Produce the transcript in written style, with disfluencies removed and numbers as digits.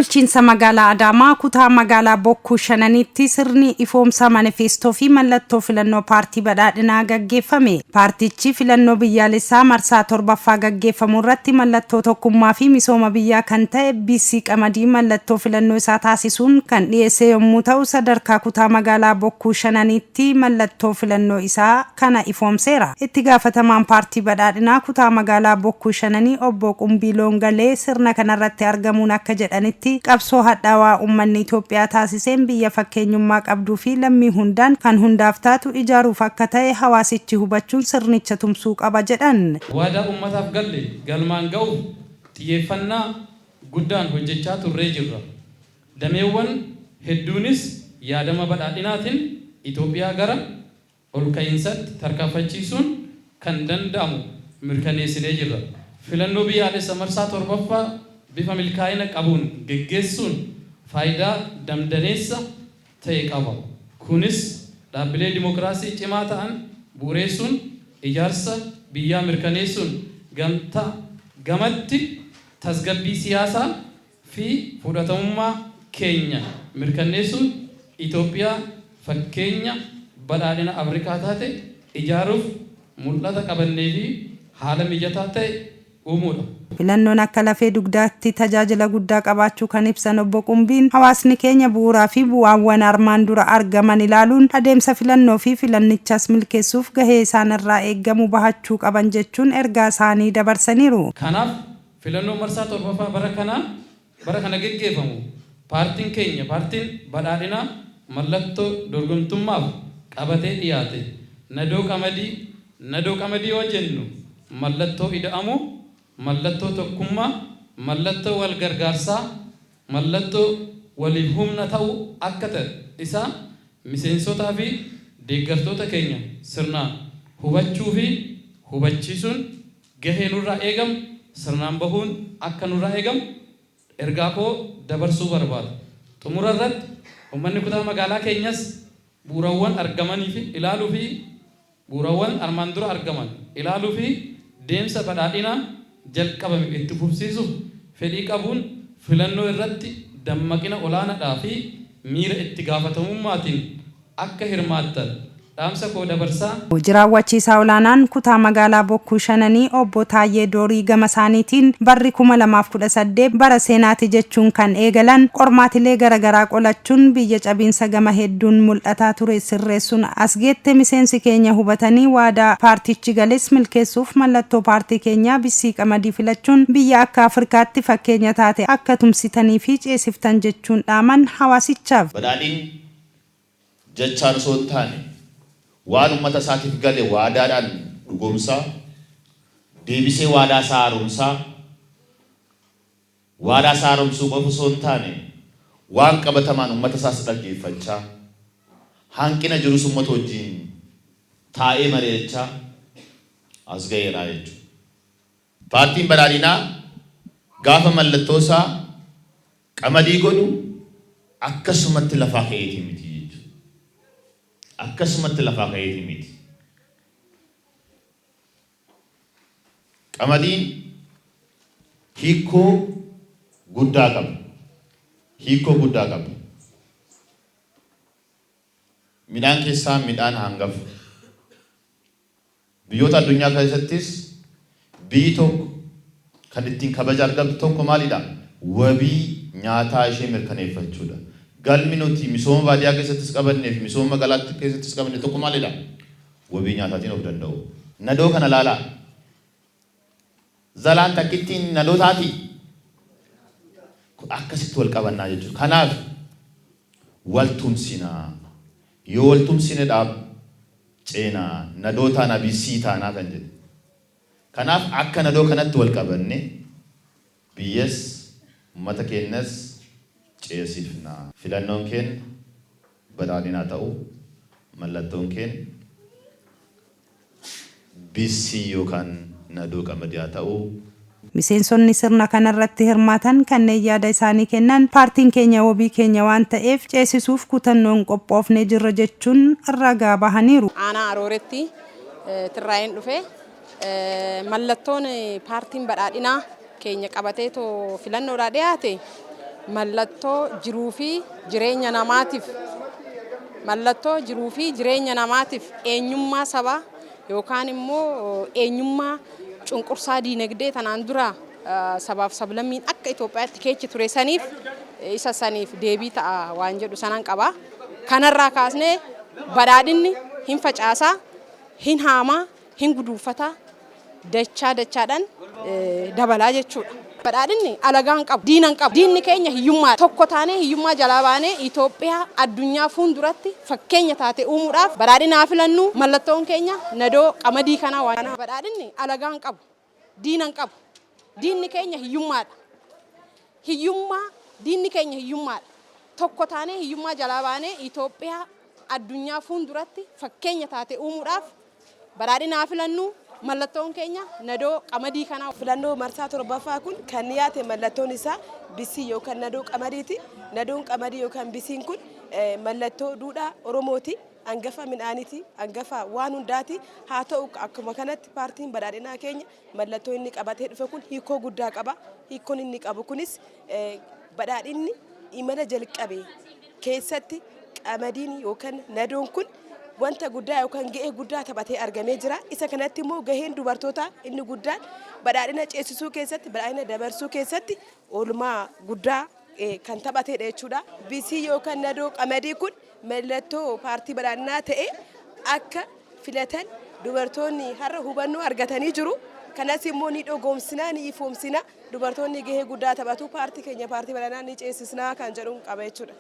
bulchiinsa magaalaa Adaamaa kutaa magaalaa Bokkuu Shananitti sirni ifoomsa manifeestoo fi mallattoo filannoo paartii badhaadhinaa gaggeeffame. Paartichi filannoo biyyaalessaa marsaa 7ffaa gaggeeffamu irratti mallattoo tokkummaa fi misooma biyyaa kan ta'e BC Qamadii mallattoo filannoo isaa taasisuun kan dhiyeesse yommuu ta'u, sadarkaa kutaa magaalaa Bokkuu Shananitti mallattoo filannoo isaa kana ifoomseera. Itti gaafatamaan paartii badhaadhinaa kutaa magaalaa Bokkuu Shananii obbo Qumbii Loongalee sirna kanarratti argamuun akka jedhanitti qabsoo hadhaawaa uummanni Itoophiyaa taasiseen biyya fakkeenyummaa qabduu fi lammii hundaan kan hundaaf taatu ijaaruuf akka ta'e hawaasichi hubachuun sirnicha tumsuu qaba jedhan. Waadaa uummataaf galle galmaan ga'uuf xiyyeeffannaa guddaan hojjechaa turree jirra. Dameewwan hedduunis yaadama badhaadhinaatiin Itoophiyaa gara ol ka'iinsaatti tarkaanfachiisuun kan danda'amu mirkaneessinee jirra. Filannoo biyyaalessaa marsaa 7ffaa bifa milkaa'ina qabuun geggeessuun faayidaa damdaneessa ta'e qaba. Kunis dhaabbilee dimokiraasii cimaa ta'an bu'uureessuun ijaarsa biyyaa mirkaneessuun gamatti tasgabbii siyaasaa fi fudhatamummaa keenya mirkaneessuun Itoophiyaa fakkeenya badhaadhina Afrikaa taate ijaaruuf mul'ata qabannee fi haala mijataa ta'e uumuudha. Filannoon akka lafee dugdaatti tajaajila guddaa qabaachuu kan ibsan obbo Qumbiin hawaasni keenya bu'uuraa fi bu'aawwan armaan dura argaman ilaaluun adeemsa filannoo fi filannichas milkeessuuf gahee isaan irraa eeggamu bahachuu qaban jechuun ergaa isaanii dabarsaniiru. Kanaaf filannoo marsaa 7ffaa bara kana gaggeeffamu paartiin keenya paartiin badhaadhinaa mallattoo dorgomtummaaf qabatee dhiyaate nadoo qamadii yoo jennu mallattoo ida'amu mallattoo tokkummaa mallattoo wal gargaarsaa mallattoo waliif humna ta'u akka ta'e isaa miseensotaa fi deeggartoota keenya sirnaan hubachuu fi hubachiisuun gahee nurraa eegamu sirnaan bahuun akka nurraa eegamu ergaa koo dabarsuu barbaada. Xumura irratti uummanni kutaa magaalaa keenyas bu'uurawwan argamanii fi ilaaluu fi bu'uurawwan armaan dura argaman ilaaluu fi deemsa badhaadhinaa jalqabame itti fufsiisuuf fedhii qabuun filannoo irratti dammaqina olaanaadhaa fi miira itti gaafatamummaatiin akka hirmaattan dhaamsa koo dabarsaa. Jiraawwachiisaa olaanaan kutaa magaalaa Bokkuu Shananii obbo Taayyee Doorii gama isaaniitiin barri 2018 bara seenaati jechuun kan eegalan qormaatilee garaagaraa qolachuun biyya cabiinsa gama hedduun mul'ataa ture sirreessuun as geette miseensi keenya hubatanii waadaa paartichi gales milkeessuuf mallattoo paartii keenyaa BC Qamadii filachuun biyya akka Afrikaatti fakkeenya taate akka tumsitanii fi ceesiftan jechuun dhaaman hawaasichaaf. Badhaadhiin jechaan osoo hin taane waan ummata isaatiif gale waadaadhaan dhugumsaa deebisee waadaa isaa haaromsuu qofa osoo hin taane waan qabatamaan ummata isaas dhaggeeffachaa hanqina jirus ummata wajjin taa'ee mari'achaa as ga'eera jechuudha. Paartiin badhaadhinaa gaafa mallattoo isaa qamadii godhu akkasumatti lafaa ka'eetii miti. Akkasumatti lafaa ka'eetii miti. Qamadiin hiikoo guddaa qaba. Midhaan keessaa midhaan hangafa. Biyyoota addunyaa keessattis biyyi tokko kan ittiin kabaja argattu tokko maalidha? Wabii nyaataa ishee mirkaneeffachuudha. Galmi nuti misooma baadiyyaa keessattis qabanne fi misooma magaalaa keessattis qabanne tokko maalidha? Wabii nyaataatiin of danda'u. Nadoo kana laalaa. Zalaan takkittiin nadoo taati. Akkasitti wal qabannaa jechuudha. Kanaaf wal tumsinaa. Yoo wal tumsine dhaab ceenaa nadoo taanaa BC taanaa kan jedhu. Kanaaf akka nadoo kanatti wal qabanne biyyas uummata keenyas ceesifna. Filannoon keenya badhaadhinaa ta'u mallattoon keenya BC yookaan nadoo qamadii ta'u. Miseensonni sirna kanarratti hirmaatan kanneen yaada isaanii kennan paartiin keenya wabii keenya waan ta'eef ceesisuuf kutannoon qophoofnee jirra jechuun ragaa bahaniiru. Aanaa Arooretti tirraa'een dhufe mallattoon paartiin badhaadhinaa keenya qabatee too filannoodhaa dhiyaate mallattoo jiruu fi jireenya namaatiif mallattoo jiruu fi jireenya namaatiif eenyummaa sabaa yookaan immoo eenyummaa cunqursaa diinagdee tanaan dura sabaaf sablammiin akka Itoophiyaatti keechi ture saniif isa saniif deebii ta'a waan jedhu sanan qaba. Kanarraa kaasnee badhaadhinni hin facaasaa, hin haamaa, hin guduufataa, dachaadhaan dabalaa jechuudha. Badhaadhinni alagaan qabu, diinan qabu. Diinni keenya hiyyummaa tokko taanee hiyyummaa jalaa baanee Itoophiyaa addunyaa fuulduratti fakkeenya taate uumuudhaaf badhaadhinaa filannu mallattoon keenya nadoo qamadii kanaa waan. Badhaadhinni alagaan qabu, diinan qabu. Diinni keenya hiyyummaadha. Diinni keenya hiyyummaadha. Tokko taanee hiyyummaa jalaa baanee Itoophiyaa addunyaa fuulduratti fakkeenya taate uumuudhaaf badhaadhinaa filannu mallattoon keenya nadoo qamadii kanaa. Filannoo marsaa torbaffaa kun kan dhiyaate mallattoon isaa bisii yookaan nadoo qamadiiti. Nadoon qamadii yookaan bisiin kun mallattoo duudhaa Oromooti. Hangafa midhaaniiti, hangafa waan hundaati. Haa ta'u akkuma kanatti paartiin badhaadhinaa keenya mallattoo inni qabatee dhufe kun hiikoo guddaa qaba. Hiikoon inni qabu kunis badhaadhinni imala jalqabe keessatti qamadiin yookaan nadoon kun wanta guddaa yookaan ga'ee guddaa taphatee argamee jira. Isa kanatti immoo gaheen dubartootaa inni guddaan badhaadhina ceesisuu keessatti, badhaadhina dabarsuu keessatti oolmaa guddaa kan taphateedha jechuudha. Bisii yookaan nadoo qamadii kun mallattoo paartii badhaadhinaa ta'ee akka filatan dubartoonni har'a hubannoo argatanii jiru. Kanas immoo ni dhugoomsinaa ni ifoomsinaa dubartoonni gahee guddaa taphatu paartii keenya paartii badhaadhinaa ni ceesisnaa kan jedhuun qaba jechuudha.